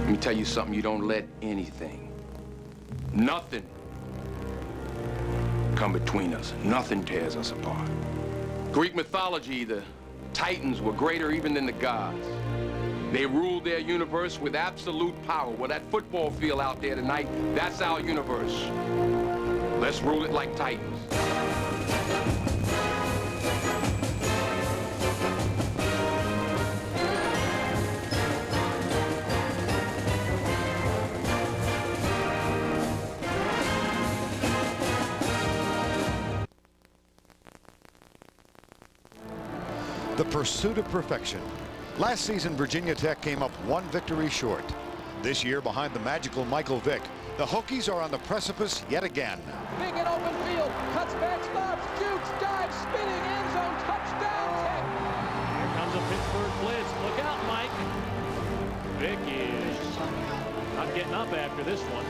Let me tell you something, you don't let anything, nothing come between us. Nothing tears us apart. Greek mythology, the Titans were greater even than the gods. They ruled their universe with absolute power. Well, that football field out there tonight, that's our universe. Let's rule it like Titans. The pursuit of perfection. Last season, Virginia Tech came up one victory short. This year, behind the magical Michael Vick, the Hokies are on the precipice yet again. Big and open field, cuts back, stops, jukes, dives, spinning, end zone, touchdown, Tech. Here comes a Pittsburgh blitz. Look out, Mike. Vick is not getting up after this one.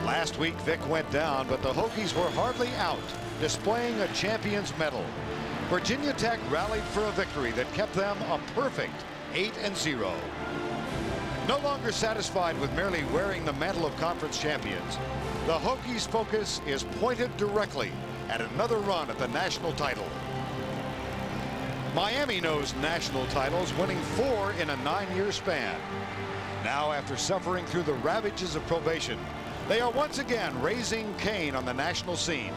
Last week, Vick went down, but the Hokies were hardly out, displaying a champion's medal. Virginia Tech rallied for a victory that kept them a perfect 8-0. No longer satisfied with merely wearing the mantle of conference champions, the Hokies' focus is pointed directly at another run at the national title. Miami knows national titles, winning 4 in a 9-year span. Now, after suffering through the ravages of probation, they are once again raising Cain on the national scene.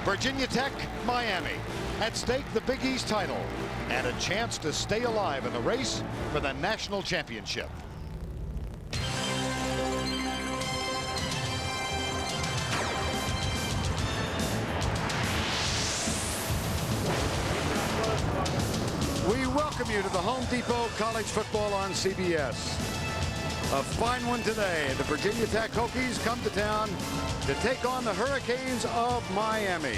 Virginia Tech, Miami. At stake, the Big East title and a chance to stay alive in the race for the national championship. We welcome you to the Home Depot College Football on CBS. A fine one today. The Virginia Tech Hokies come to town to take on the Hurricanes of Miami.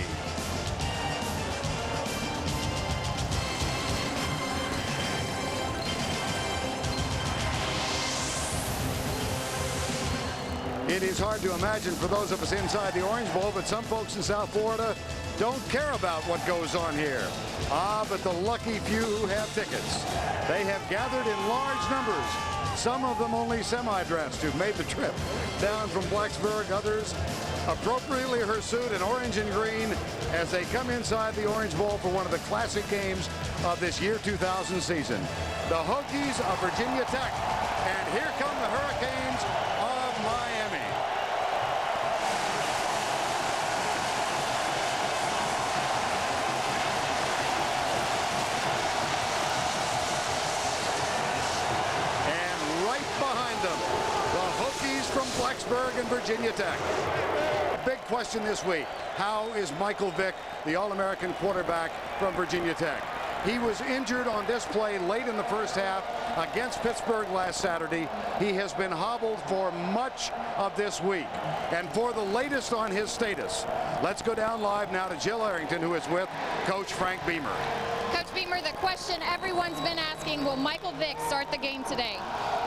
It is hard to imagine for those of us inside the Orange Bowl, but some folks in South Florida don't care about what goes on here. But the lucky few who have tickets. They have gathered in large numbers. Some of them only semi-dressed who've made the trip down from Blacksburg. Others appropriately hirsute in orange and green as they come inside the Orange Bowl for one of the classic games of this year 2000 season. The Hokies of Virginia Tech. And here come the Hurricanes of Miami. From Blacksburg and Virginia Tech. Big question this week. How is Michael Vick, the All-American quarterback from Virginia Tech? He was injured on this play late in the first half against Pittsburgh last Saturday. He has been hobbled for much of this week. And for the latest on his status, let's go down live now to Jill Arrington, who is with Coach Frank Beamer. Coach Beamer, the question everyone's been asking, will Michael Vick start the game today?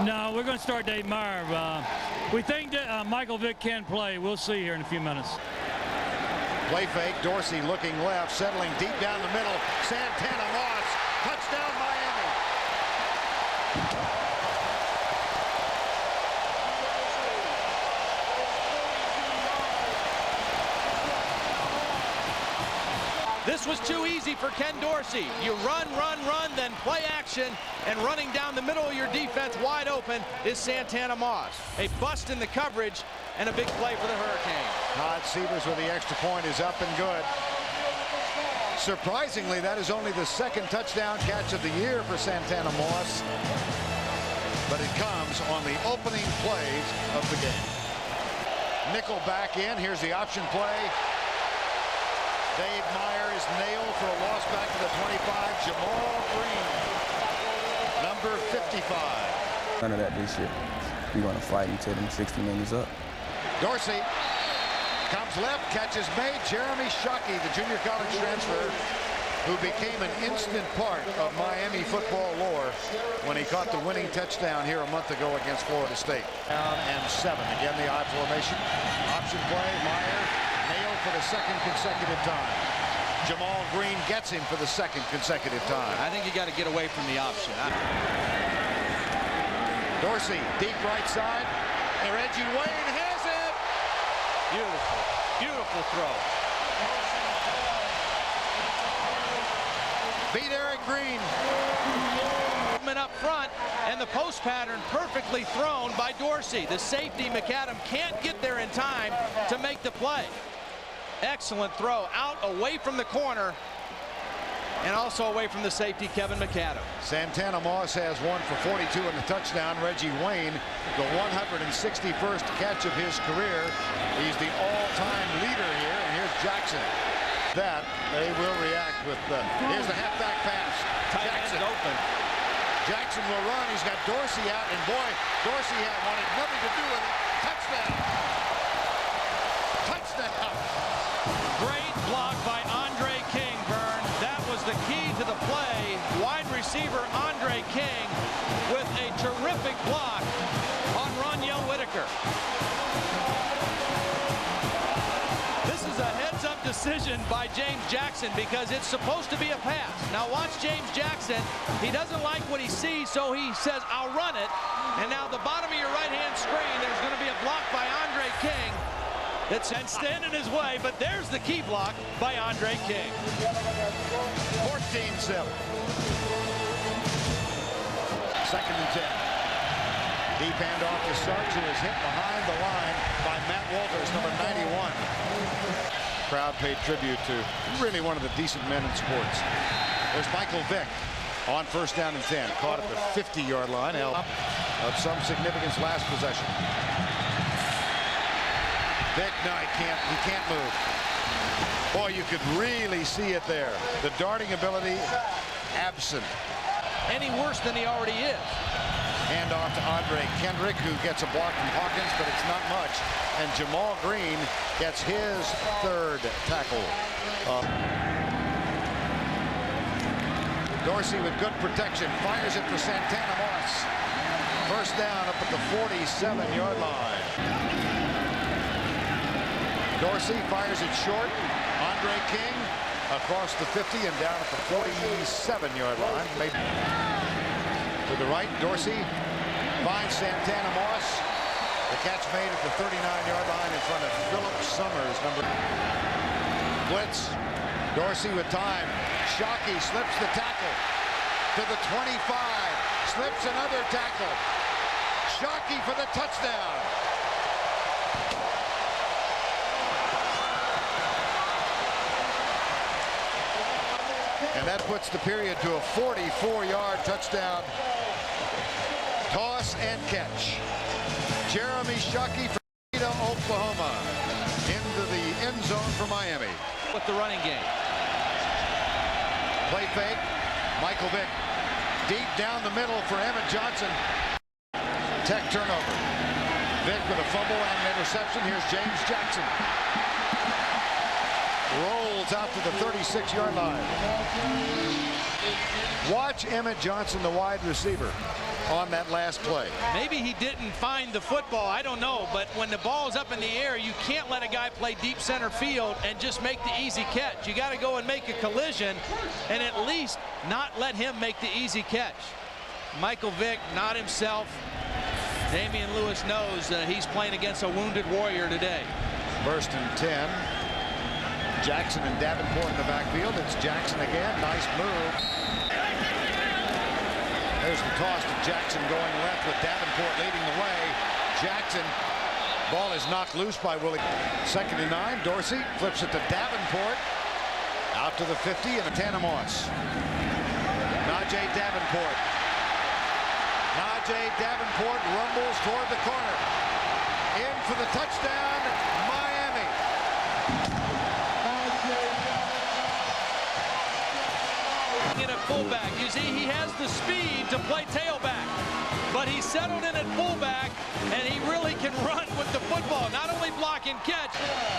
No, we're going to start Dave Meyer. We think that Michael Vick can play. We'll see here in a few minutes. Play fake, Dorsey looking left, settling deep down the middle. Santana Moss, touchdown Miami. This was too easy for Ken Dorsey. You run, run, run, then play action, and running down the middle of your defense wide open is Santana Moss. A bust in the coverage and a big play for the Hurricanes. Todd Sievers with the extra point is up and good. Surprisingly, that is only the second touchdown catch of the year for Santana Moss. But it comes on the opening plays of the game. Nickel back in. Here's the option play. Dave Meyer is nailed for a loss back to the 25. Jamal Green, number 55. None of that this year. We're going to fight until them 60 minutes up. Dorsey comes left, catch is made. Jeremy Shockey, the junior college transfer, who became an instant part of Miami football lore when he caught the winning touchdown here a month ago against Florida State. Down and 7. Again, the I formation. Option play. Meyer nailed for the second consecutive time. Jamal Green gets him for the second consecutive time. I think you got to get away from the option. Dorsey, deep right side. And Reggie Wayne has it. Beautiful, beautiful throw. Beat Eric Green. Up front, and the post pattern perfectly thrown by Dorsey. The safety, McAdam, can't get there in time to make the play. Excellent throw out away from the corner and also away from the safety, Kevin McAdam. Santana Moss has 1 for 42 in the touchdown. Reggie Wayne, the 161st catch of his career. He's the all-time leader here, and here's Jackson. That they will react with here's the halfback pass. Jackson open. Jackson will run. He's got Dorsey out, and boy, Dorsey wanted nothing to do with it. Touchdown. Touchdown. Great block by Andre King, Vern. That was the key to the play. Wide receiver Andre King with a terrific block on Roniel Whitaker. This is a heads-up decision by James Jackson because it's supposed to be a pass. Now watch James Jackson. He doesn't like what he sees, so he says, I'll run it. And now the bottom of your right-hand screen, there's going to be a block by Andre King. That's stand in his way, but there's the key block by Andre King. 14-7. Second and 10. Deep handoff to Suggs, who is hit behind the line by Matt Walters, number 91. Crowd paid tribute to really one of the decent men in sports. There's Michael Vick on first down and 10. Caught at the 50-yard line. Held up of some significance last possession. Vick, no, he can't move. Boy, you could really see it there. The darting ability absent. Any worse than he already is. Hand off to Andre Kendrick, who gets a block from Hawkins, but it's not much. And Jamal Green gets his third tackle. Dorsey with good protection, fires it for Santana Moss. First down up at the 47-yard line. Dorsey fires it short. Andre King across the 50 and down at the 47-yard line. To the right, Dorsey finds Santana Moss. The catch made at the 39-yard line in front of Philip Summers. Blitz. Dorsey with time. Shockey slips the tackle to the 25. Slips another tackle. Shockey for the touchdown. And that puts the period to a 44-yard touchdown. Toss and catch. Jeremy Shockey from Oklahoma into the end zone for Miami. With the running game. Play fake. Michael Vick deep down the middle for Emmett Johnson. Tech turnover. Vick with a fumble and an interception. Here's James Jackson. Rolls out to the 36-yard line. Watch Emmett Johnson, the wide receiver, on that last play. Maybe he didn't find the football, I don't know, but when the ball's up in the air, you can't let a guy play deep center field and just make the easy catch. You got to go and make a collision and at least not let him make the easy catch. Michael Vick, not himself. Damian Lewis knows he's playing against a wounded warrior today. First and 10. Jackson and Davenport in the backfield. It's Jackson again. Nice move. There's the toss to Jackson going left with Davenport leading the way. Jackson, ball is knocked loose by Willie. Second and 9. Dorsey flips it to Davenport. Out to the 50 and Santana Moss. Najee Davenport. Najee Davenport rumbles toward the corner. In for the touchdown, Miami. In at fullback, you see he has the speed to play tailback, but he settled in at fullback and he really can run with the football, not only block and catch.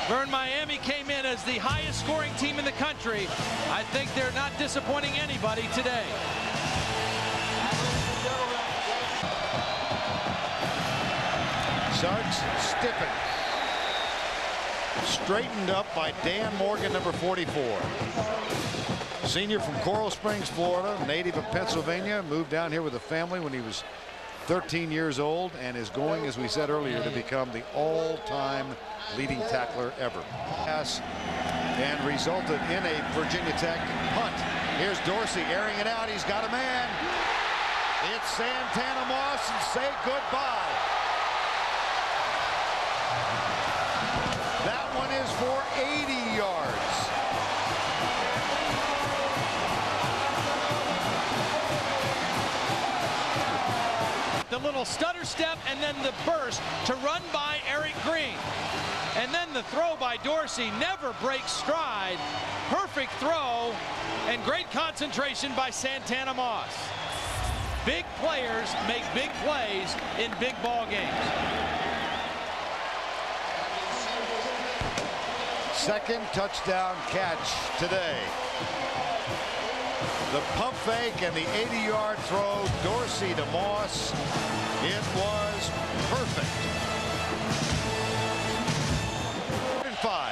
Vern, Miami came in as the highest scoring team in the country. I think they're not disappointing anybody today. Suggs stiffened. straightened up by Dan Morgan, number 44. Senior from Coral Springs, Florida, native of Pennsylvania, moved down here with a family when he was 13 years old and is going, as we said earlier, to become the all-time leading tackler ever. And resulted in a Virginia Tech punt. Here's Dorsey airing it out. He's got a man. It's Santana Moss, and say goodbye. That one is for 80 yards. The little stutter step and then the burst to run by Eric Green. And then the throw by Dorsey never breaks stride. Perfect throw and great concentration by Santana Moss. Big players make big plays in big ball games. Second touchdown catch today. The pump fake and the 80-yard throw, Dorsey to Moss. It was perfect. 5.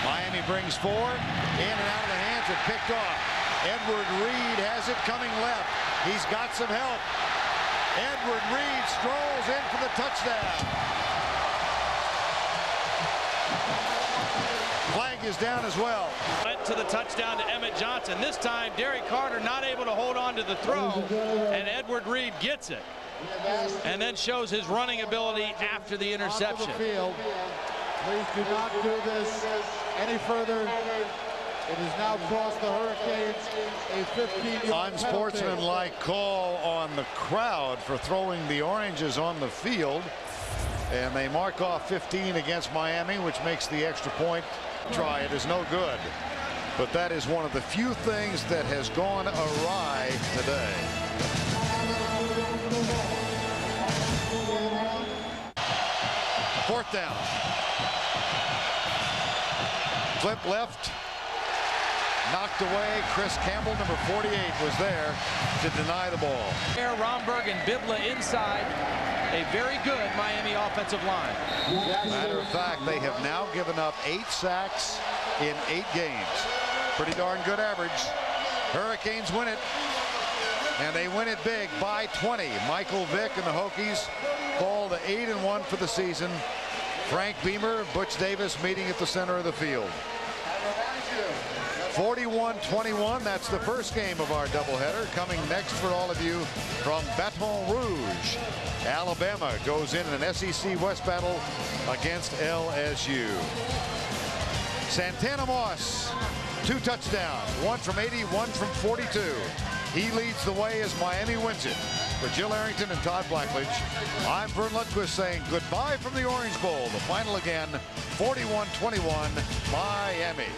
Miami brings 4. In and out of the hands and picked off. Edward Reed has it coming left. He's got some help. Edward Reed strolls in for the touchdown. Flag is down as well. Went to the touchdown to Emmett Johnson. This time, Derek Carter not able to hold on to the throw, and Edward Reed gets it. And then shows his running ability after the interception. Please do not do this any further. It has now cost the Hurricanes a 15-yard unsportsmanlike call on the crowd for throwing the oranges on the field. And they mark off 15 against Miami, which makes the extra point. Try it is no good. But that is one of the few things that has gone awry today. Fourth down. Flip left. Knocked away. Chris Campbell, number 48, was there to deny the ball. Romberg and Bibla inside. A very good Miami offensive line. Matter of fact, they have now given up 8 sacks in 8 games. Pretty darn good average. Hurricanes win it. And they win it big by 20. Michael Vick and the Hokies fall to 8-1 for the season. Frank Beamer, Butch Davis meeting at the center of the field. 41-21. That's the first game of our doubleheader. Coming next for all of you from Baton Rouge. Alabama goes in an SEC West battle against LSU. Santana Moss, 2 touchdowns, 1 from 80, 1 from 42. He leads the way as Miami wins it. For Jill Arrington and Todd Blackledge, I'm Vern Lundquist saying goodbye from the Orange Bowl. The final again, 41-21, Miami.